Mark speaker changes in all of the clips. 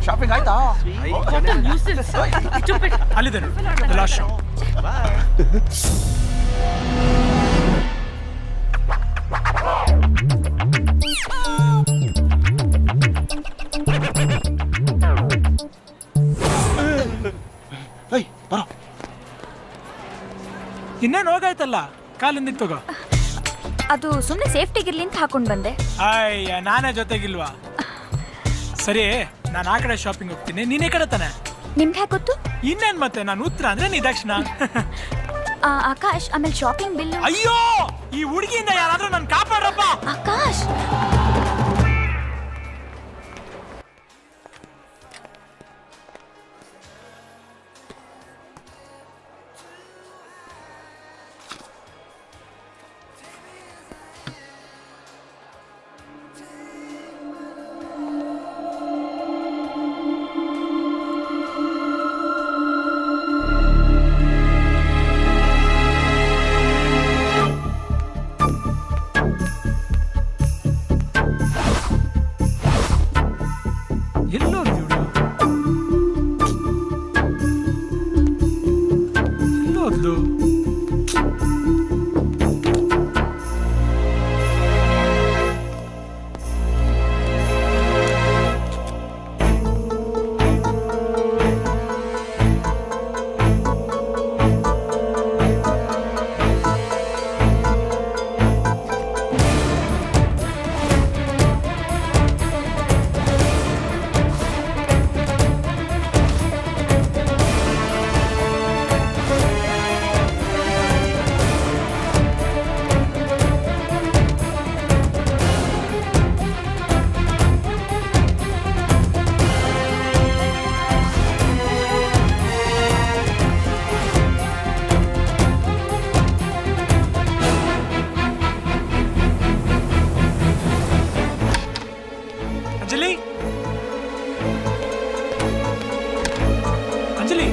Speaker 1: Shopping ಆಯ್ತಾ?
Speaker 2: ಅಲ್ಲಿದೆ last shop.
Speaker 1: ಬರೋ.
Speaker 2: ಇನ್ನೇನು ಹೋಗಾಯ್ತಲ್ಲ, ಕಾಲಿಂದ ತಗೋ.
Speaker 3: ಅದು ಸುಮ್ಮನೆ ಸೇಫ್ಟಿಗಿರ್ಲಿ ಅಂತ ಹಾಕೊಂಡು ಬಂದೆ.
Speaker 2: ಅಯ್ಯ, ನಾನೇ ಜೊತೆಗಿಲ್ವಾ? ಸರಿ, ನಾನು ಆ ಕಡೆ ಶಾಪಿಂಗ್ ಹೋಗ್ತೀನಿ, ನೀನ್ ಈ ಕಡೆ ತಾನೆ.
Speaker 3: ನಿಮ್ಗೆ ಯಾಕೆ ಗೊತ್ತು?
Speaker 2: ಇನ್ನೇನ್ ಮತ್ತೆ, ನಾನು ಉತ್ತರ ಅಂದ್ರೆ ನೀ ದಕ್ಷಿಣ.
Speaker 3: ಆಕಾಶ್, ಆಮೇಲೆ ಶಾಪಿಂಗ್ ಬಿಲ್.
Speaker 2: ಅಯ್ಯೋ, ಈ ಹುಡುಗಿಯಿಂದ ಯಾರಾದ್ರೂ ನನ್ ಕಾಪಾಡ್ರಪ್ಪ.
Speaker 3: ಆಕಾಶ್,
Speaker 2: ಎಲ್ಲೋ ಎಲ್ಲೋದ್ಲು? ಅಂಜಲಿ, ಅಂಜಲಿ,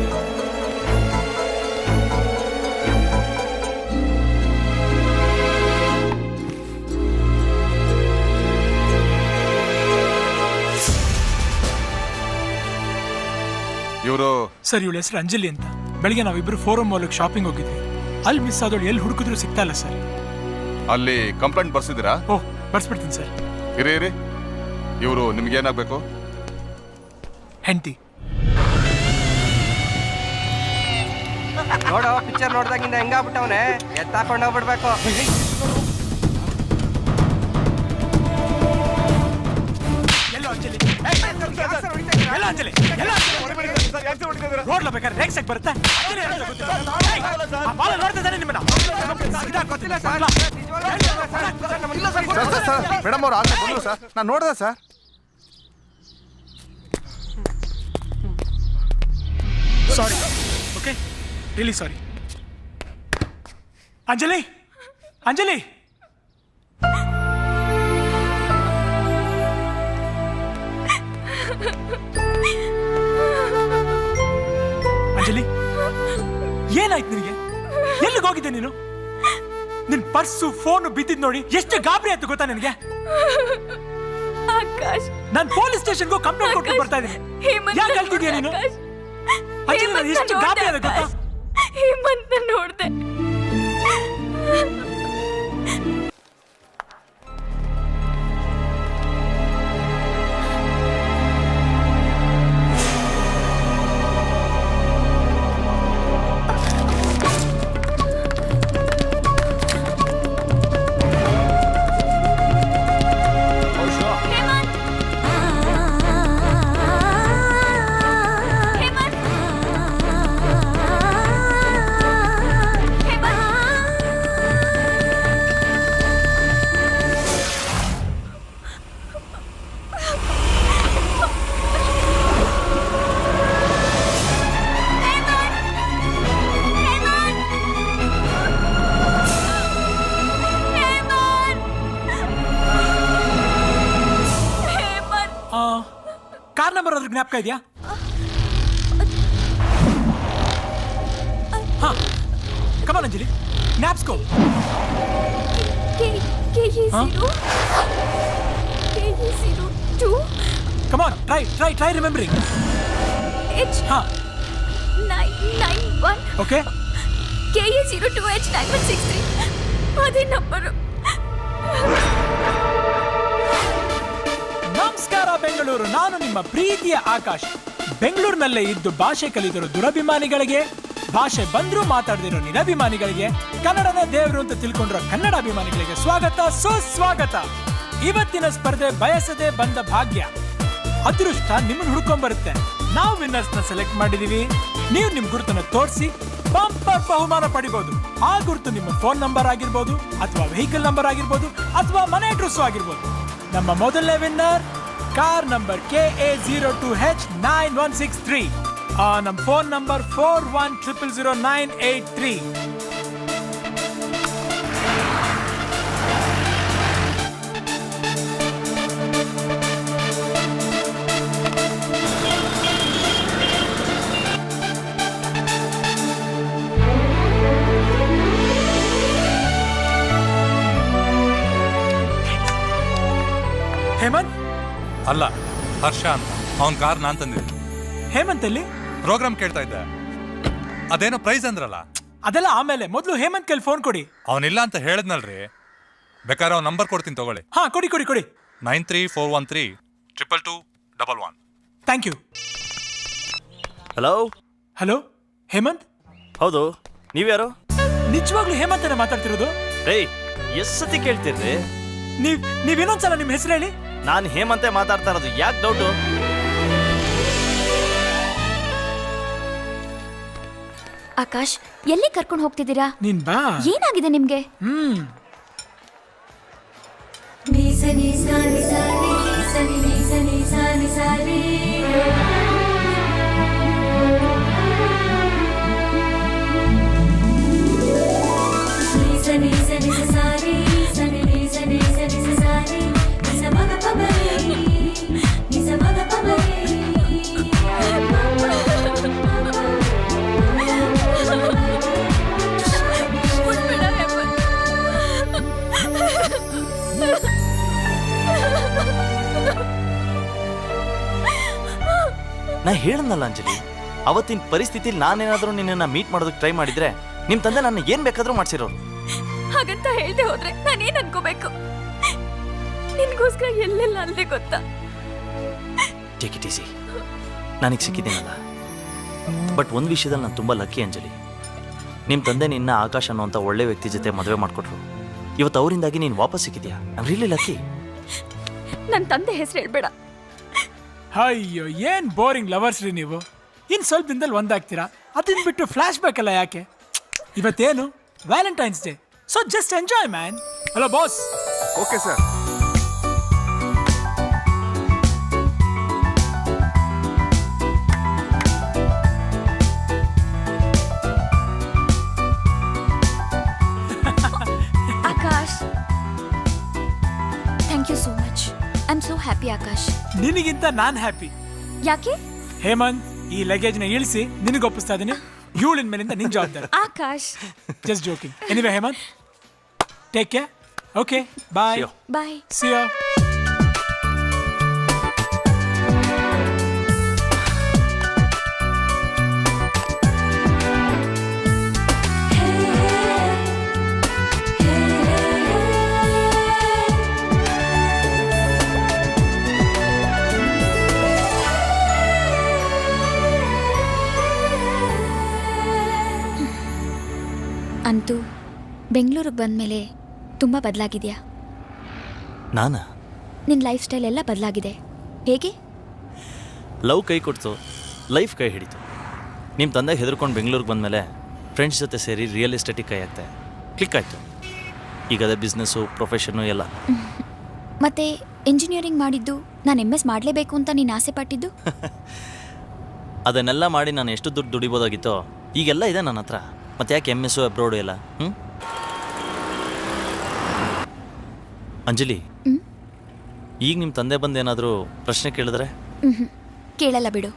Speaker 1: ಇವರು
Speaker 2: ಸರ್, ಇವಳ ಹೆಸರು ಅಂಜಲಿ ಅಂತ. ಬೆಳಿಗ್ಗೆ ನಾವಿಬ್ರು ಫೋರಂ ಮಾಲ್ಗೆ ಶಾಪಿಂಗ್ ಹೋಗಿದ್ವಿ. ಅಲ್ಲಿ ಮಿಸ್ ಆದವಳು ಎಲ್ಲಿ ಹುಡುಕಿದ್ರು ಸಿಗ್ತಾ ಇಲ್ಲ ಸರ್.
Speaker 1: ಅಲ್ಲಿ ಕಂಪ್ಲೇಂಟ್ ಬರ್ಸಿದ್ದೀರಾ?
Speaker 2: ಓಹ್, ಬರ್ಸ್ಬಿಡ್ತೀನಿ ಸರ್.
Speaker 1: ಇರಿ ಇರಿ, ಇವರು ನಿಮ್ಗೆ ಏನಾಗಬೇಕು?
Speaker 2: ಹೆಂಡತಿ.
Speaker 4: ನೋಡೋ, ಪಿಕ್ಚರ್ ನೋಡ್ದಾಗಿಂದ ಹೆಂಗಾಗ್ಬಿಟ್ಟವನೆ, ಎತ್ತಾಕೊಂಡು ಹೋಗ್ಬಿಡ್ಬೇಕು.
Speaker 2: ಎಲ್ಲೋ ಅಂಜಲಿ, ಎಲ್ಲ ಅಂಜಲಿ, ಎಲ್ಲ ರೋಡ್ಲ ಬೇಕಾದ್ರೆ ರೇಕ್ಸ್ ಆಗಿ ಬರುತ್ತೆ.
Speaker 1: ಮೇಡಮ್ ಅವ್ರು ಆಚೆ ಬಂದ್ರು ಸರ್, ನಾನು ನೋಡ್ದೆ sir.
Speaker 2: Sorry, okay, really sorry. Anjali, Anjali, Anjali, ಏನಾಯ್ತು ನಿನಗೆ? ಎಲ್ಲಿಗೆ ಹೋಗಿದ್ದೆ ನೀನು? ನಿನ್ ಪರ್ಸು ಫೋನು ಬಿದ್ದಿದ್ ನೋಡಿ ಎಷ್ಟು ಗಾಬರಿ ಆಯ್ತು ಗೊತ್ತಾ ನಿನಗೆ?
Speaker 3: ಆಕಾಶ್,
Speaker 2: ನಾನು ಪೊಲೀಸ್ ಸ್ಟೇಷನ್ಗೂ ಕಂಪ್ಲೇಂಟ್ ಕೊಟ್ಟು ಬರ್ತಾ ಇದ್ದೀನಿ. ಯಾಕೆ ಹೇಳ್ತಿದ್ಯಾ ನೀನು? ಅಂಜಲಿ, ನಾನು ಎಷ್ಟು ಗಾಬರಿ ಆದ ಗೊತ್ತಾ?
Speaker 3: ಹೇಮಂತ ನೋಡ್ದೆ.
Speaker 2: ಕಾರ್ ನಂಬರ್ ಅದ್ರ ಜ್ಞಾಪಕ ಇದೆಯಾ? ಹಾ, ಕಮಾನ್ ಅಂಜಲಿ, ಜ್ಞಾಪಿಸ್ಕೋ. ಕಮಾನ್ ಟ್ರೈ ರಿಮೆಂಬರಿಂಗ್.
Speaker 3: H
Speaker 2: ಹಾ
Speaker 3: 991
Speaker 2: ಓಕೆ.
Speaker 3: KA02H9163 ಅದೇ ನಂಬರು.
Speaker 2: ನಮಸ್ಕಾರ ಬೆಂಗಳೂರು, ನಾನು ನಿಮ್ಮ ಪ್ರೀತಿಯ ಆಕಾಶ್. ಬೆಂಗಳೂರಿನಲ್ಲೇ ಇದ್ದು ಭಾಷೆ ಕಲಿತಿರೋ ದುರಭಿಮಾನಿಗಳಿಗೆ, ಭಾಷೆ ಬಂದ್ರೂ ಮಾತಾಡ್ದಿರೋ ನಿರಭಿಮಾನಿಗಳಿಗೆ, ಕನ್ನಡನೇ ದೇವರು ಅಂತ ತಿಳ್ಕೊಂಡಿರೋ ಕನ್ನಡ ಅಭಿಮಾನಿಗಳಿಗೆ ಸ್ವಾಗತ, ಸುಸ್ವಾಗತ. ಇವತ್ತಿನ ಸ್ಪರ್ಧೆ ಬಯಸದೆ ಬಂದ ಭಾಗ್ಯ, ಅದೃಷ್ಟ ನಿಮ್ಮನ್ನು ಹುಡ್ಕೊಂಡ್ ಬರುತ್ತೆ. ನಾವು ವಿನ್ನರ್ಸ್ ನ ಸೆಲೆಕ್ಟ್ ಮಾಡಿದೀವಿ. ನೀವು ನಿಮ್ ಗುರುತನ್ನ ತೋರಿಸಿ ಬಂಪರ್ ಬಹುಮಾನ ಪಡಿಬಹುದು. ಆ ಗುರುತು ನಿಮ್ಮ ಫೋನ್ ನಂಬರ್ ಆಗಿರ್ಬೋದು, ಅಥವಾ ವೆಹಿಕಲ್ ನಂಬರ್ ಆಗಿರ್ಬೋದು, ಅಥವಾ ಮನೆ ಅಡ್ರೆಸ್ ಆಗಿರ್ಬೋದು. ನಮ್ಮ ಮೊದಲನೇ ವಿನ್ನರ್ ಕಾರ್ ನಂಬರ್ KA02H9163. ನಮ್ಮ ಫೋನ್ ನಂಬರ್ 41000983. ಹೇಮಂತ್
Speaker 5: ಅಲ್ಲ, ಹರ್ಷ ಅಂತ. ಅವನ್ ಕಾರ್ ನಾನ್ ತಂದಿದ್ದೆ.
Speaker 2: ಹೇಮಂತ್ ಅಲ್ಲಿ
Speaker 5: ಪ್ರೋಗ್ರಾಮ್ ಕೇಳ್ತಾ ಇದ್ದೆ. ಅದೇನೋ ಪ್ರೈಸ್ ಅಂದ್ರಲ್ಲ,
Speaker 2: ಅದೆಲ್ಲ ಆಮೇಲೆ. ಮೊದಲು ಹೇಮಂತ್ ಕೈಲಿ ಫೋನ್ ಕೊಡಿ.
Speaker 5: ಅವನಿಲ್ಲ ಅಂತ ಹೇಳಿದ್ನಲ್ರಿ. ಬೇಕಾದ್ರೆ ಅವ್ನ ನಂಬರ್ ಕೊಡ್ತೀನಿ ತಗೊಳ್ಳಿ.
Speaker 2: ಹಾ ಕೊಡಿ
Speaker 5: 9341322211.
Speaker 2: Thank you.
Speaker 6: Hello.
Speaker 2: Hello Hemanth,
Speaker 6: ಹೌದು, ನೀವ್ಯಾರು?
Speaker 2: ನಿಜವಾಗ್ಲೂ ಹೇಮಂತನೇ ಮಾತಾಡ್ತಿರೋದು?
Speaker 6: ಏಯ್, ಎಷ್ಟ್ ಸತಿ ಕೇಳ್ತಿರ್ರಿ?
Speaker 2: ನೀವಿನ್ನೊಂದ್ಸಲ ನಿಮ್ಮ ಹೆಸರು ಹೇಳಿ.
Speaker 6: ನಾನು ಹೇಮಂತೆ ಮಾತಾಡ್ತಾ ಇರೋದು. ಯಾಕೆ ಡೌಟು?
Speaker 3: ಆಕಾಶ್, ಎಲ್ಲಿ ಕರ್ಕೊಂಡು ಹೋಗ್ತಿದ್ದೀರಾ?
Speaker 2: ನೀನ್ ಬಾ.
Speaker 3: ಏನಾಗಿದೆ ನಿಮ್ಗೆ?
Speaker 6: ನಾ ಹೇಳನಲ್ಲ ಅಂಜಲಿ, ಅವತ್ತಿನ ಪರಿಸ್ಥಿತಿಲಿ ನಾನೇನಾದ್ರೂ ನಿನ್ನ ಮೀಟ್ ಮಾಡೋದಕ್ಕೆ ಟ್ರೈ ಮಾಡಿದ್ರೆ ನಿಮ್ ತಂದೆ ನನ್ನ ಏನ್ ಬೇಕಾದ್ರೂ ಮಾಡ್ಸಿರೋರು.
Speaker 3: ಹಾಗಂತ ಹೇಳ್ದೆ ಹೋದ್ರೆ ನಾನೇನ್ ಅನ್ಕೋಬೇಕು? ನಿನ್ಗೋಸ್ಕರ ಎಲ್ಲೆಲ್ಲ ಅಲ್ಲದೆ ಗೊತ್ತಾ?
Speaker 6: Take it easy. ನನಗೆ ಸಿಕ್ಕಿದ್ದೀನಲ್ಲ. ಬಟ್ ಒಂದ್ ವಿಷಯದಲ್ಲಿ ನಾನು ತುಂಬಾ ಲಕ್ಕಿ ಅಂಜಲಿ. ನಿಮ್ ತಂದೆ ನಿನ್ನ ಆಕಾಶ್ ಅನ್ನೋಂಥ ಒಳ್ಳೆ ವ್ಯಕ್ತಿ ಜೊತೆ ಮದುವೆ ಮಾಡ್ಕೊಟ್ರು. ಇವತ್ತು ಅವರಿಂದಾಗಿ ನೀನು ವಾಪಸ್ ಸಿಕ್ಕಿದ್ಯಾ. I am really lucky.
Speaker 3: ನನ್ ತಂದೆ ಹೆಸರು ಹೇಳ್ಬೇಡ.
Speaker 2: ಅಯ್ಯೋ, ಏನ್ ಬೋರಿಂಗ್ ಲವರ್ಸ್ ರೀ ನೀವು. ಇನ್ ಸ್ವಲ್ಪ ದಿನದಲ್ಲಿ ಒಂದಾಗ್ತೀರಾ. ಅದನ್ನ ಬಿಟ್ಟು ಫ್ಲಾಶ್ ಬ್ಯಾಕ್ ಎಲ್ಲ ಯಾಕೆ? ಇವತ್ತೇನು Valentine's Day, so just enjoy man. Hello boss.
Speaker 1: Okay sir.
Speaker 3: Akash, thank you so much. I am so happy Akash.
Speaker 2: ನಿನಗಿಂತ ನಾನ್ ಹ್ಯಾಪಿ.
Speaker 3: ಯಾಕೆ?
Speaker 2: ಹೇಮಂತ್, ಈ ಲಗೇಜ್ ನ ಇಳಿಸಿ ನಿನಗೆ ಒಪ್ಪಿಸ್ತಾ ಇದೀನಿ. ಇವಳಿನ ಮೇಲಿಂದ ನಿನ್ ಜವಾಬ್ದಾರಿ.
Speaker 3: Akash,
Speaker 2: just joking. Anyway Hemant, take care. Okay, bye.
Speaker 3: Bye.
Speaker 2: See ya.
Speaker 3: ಅಂತೂ ಬೆಂಗಳೂರಿಗೆ ಬಂದಮೇಲೆ ತುಂಬ ಬದಲಾಗಿದೆಯಾ?
Speaker 6: ನಾನಾ?
Speaker 3: ನಿನ್ನ ಲೈಫ್ ಸ್ಟೈಲ್ ಎಲ್ಲ ಬದಲಾಗಿದೆ. ಹೇಗೆ?
Speaker 6: ಲವ್ ಕೈ ಕೊಡ್ತು, ಲೈಫ್ ಕೈ ಹಿಡಿತು. ನಿಮ್ಮ ತಂದೆ ಹೆದರ್ಕೊಂಡು ಬೆಂಗಳೂರಿಗೆ ಬಂದಮೇಲೆ ಫ್ರೆಂಡ್ಸ್ ಜೊತೆ ಸೇರಿ ರಿಯಲ್ ಎಸ್ಟೇಟಿಗೆ ಕೈ ಹಾಕ್ತೆ. ಕ್ಲಿಕ್ ಆಯಿತು. ಈಗ ಅದೇ ಬಿಸ್ನೆಸ್ಸು, ಪ್ರೊಫೆಷನ್ನು ಎಲ್ಲ.
Speaker 3: ಮತ್ತೆ ಇಂಜಿನಿಯರಿಂಗ್ ಮಾಡಿದ್ದು ನಾನು MS ಮಾಡಲೇಬೇಕು ಅಂತ ನೀನು ಆಸೆ ಪಟ್ಟಿದ್ದು?
Speaker 6: ಅದನ್ನೆಲ್ಲ ಮಾಡಿ ನಾನು ಎಷ್ಟು ದುಡ್ಡು ದುಡಿಬೋದಾಗಿತ್ತೋ ಈಗೆಲ್ಲ ಇದೆ ನನ್ನ ಹತ್ರ. ಮತ್ತೆ ಯಾಕೆ MS ಅಬ್ರೋಡು ಎಲ್ಲ? ಅಂಜಲಿ, ಈಗ ನಿಮ್ಮ ತಂದೆ ಬಂದೇನಾದರೂ ಪ್ರಶ್ನೆ ಕೇಳಿದ್ರೆ?
Speaker 3: ಕೇಳಲ್ಲ ಬಿಡು.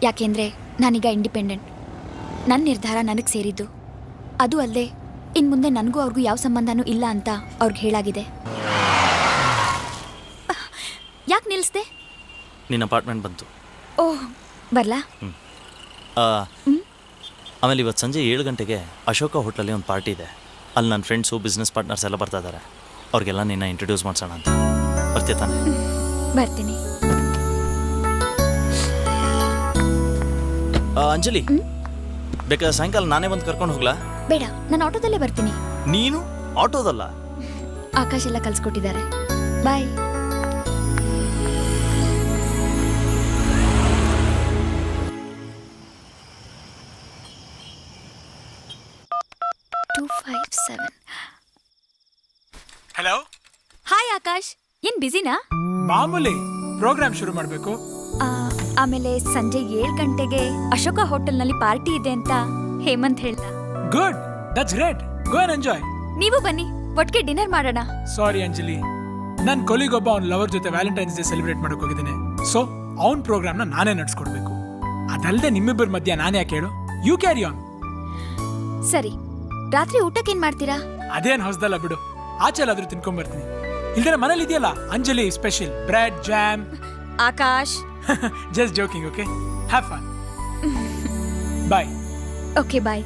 Speaker 3: ಯಾಕೆಂದರೆ ನಾನೀಗ ಇಂಡಿಪೆಂಡೆಂಟ್. ನನ್ನ ನಿರ್ಧಾರ ನನಗೆ ಸೇರಿದ್ದು. ಅದು ಅಲ್ಲದೆ ಇನ್ನು ಮುಂದೆ ನನಗೂ ಅವ್ರಿಗೂ ಯಾವ ಸಂಬಂಧನೂ ಇಲ್ಲ ಅಂತ ಅವ್ರಿಗೆ ಹೇಳಾಗಿದೆ. ಯಾಕೆ ನಿಲ್ಲಿಸ್ದೆ?
Speaker 6: ನಿನ್ನ ಅಪಾರ್ಟ್ಮೆಂಟ್ ಬಂತು.
Speaker 3: ಓಹ್ ಬರ್ಲಾ?
Speaker 6: ಆಮೇಲೆ ಇವತ್ತು ಸಂಜೆ 7 ಗಂಟೆಗೆ ಅಶೋಕ ಹೋಟ್ಲಲ್ಲಿ ಒಂದು ಪಾರ್ಟಿ ಇದೆ. ಅಲ್ಲಿ ನನ್ನ ಫ್ರೆಂಡ್ಸು ಬಿಸ್ನೆಸ್ ಪಾರ್ಟ್ನರ್ಸ್ ಎಲ್ಲ ಬರ್ತಾ ಇದ್ದಾರೆ. ಅವ್ರಿಗೆಲ್ಲ ನಿನ್ನ ಇಂಟ್ರೊಡ್ಯೂಸ್ ಮಾಡ್ಸೋಣ ಅಂತ. ಬರ್ತೀಯ ತಾನೆ?
Speaker 3: ಬರ್ತೀನಿ.
Speaker 6: ಅಂಜಲಿ, ಬೇಕಾದ್ರೆ ಸಾಯಂಕಾಲ ನಾನೇ ಬಂದು ಕರ್ಕೊಂಡು ಹೋಗ್ಲಾ?
Speaker 3: ಬೇಡ, ನಾನು ಆಟೋದಲ್ಲೇ ಬರ್ತೀನಿ.
Speaker 6: ನೀನು ಆಟೋದಲ್ಲ?
Speaker 3: ಆಕಾಶ್ ಎಲ್ಲ ಕಲ್ಸ್ಕೊಟ್ಟಿದ್ದಾರೆ. ಬಾಯ್.
Speaker 2: ಹಲೋ.
Speaker 3: ಹಾಯ್ ಆಕಾಶ್, ಏನ್ ಬಿಸಿನಾ?
Speaker 2: ಮಾಮೂಲಿ ಪ್ರೋಗ್ರಾಮ್ ಶುರು ಮಾಡಬೇಕು.
Speaker 3: ಆಮೇಲೆ ಸಂಜೆ 7 ಗಂಟೆಗೆ ಅಶೋಕ ಹೋಟೆಲ್ನಲ್ಲಿ ಪಾರ್ಟಿ ಇದೆ ಅಂತ ಹೇಮಂತ್ ಹೇಳ್ದ.
Speaker 2: Good, that's great. Go and enjoy.
Speaker 3: ನೀವು ಬನ್ನಿ, ಒಟ್ಟಿಗೆ ಡಿನ್ನರ್ ಮಾಡೋಣ.
Speaker 2: ಸಾರಿ ಅಂಜಲಿ, ನನ್ನ ಕೊಲಿಗೊಬ್ಬ ಅವ್ನ ಲವರ್ ಜೊತೆ ವ್ಯಾಲೆಂಟೈನ್ಸ್ ಡೇ ಸೆಲೆಬ್ರೇಟ್ ಮಾಡಕ್ ಹೋಗಿದ್ದೇನೆ. ಸೊ ಅವ್ನ ಪ್ರೋಗ್ರಾಮ್ನ ನಾನೇ ನಡ್ಸ್ಕೊಡ್ಬೇಕು. ಅದಲ್ಲದೆ ನಿಮ್ಮಿಬ್ಬರ ಮಧ್ಯ ನಾನೇ ಯಾಕೆ ಹೇಳು? You carry on.
Speaker 3: ಸರಿ, ರಾತ್ರಿ ಊಟಕ್ಕೇನ್ ಮಾಡ್ತೀರಾ?
Speaker 2: ಅದೇನ್ ಹೊಸದಲ್ಲ ಬಿಡು, ಆಚೆಲ್ಲಾದ್ರೂ ತಿನ್ಕೊಂಡ್ ಬರ್ತೀನಿ. ಇಲ್ದ್ರೆ ಮನೇಲಿ ಇದೆಯಲ್ಲ Anjali special bread jam.
Speaker 3: Akash,
Speaker 2: just joking, okay? Have fun. Bye.
Speaker 3: Okay bye.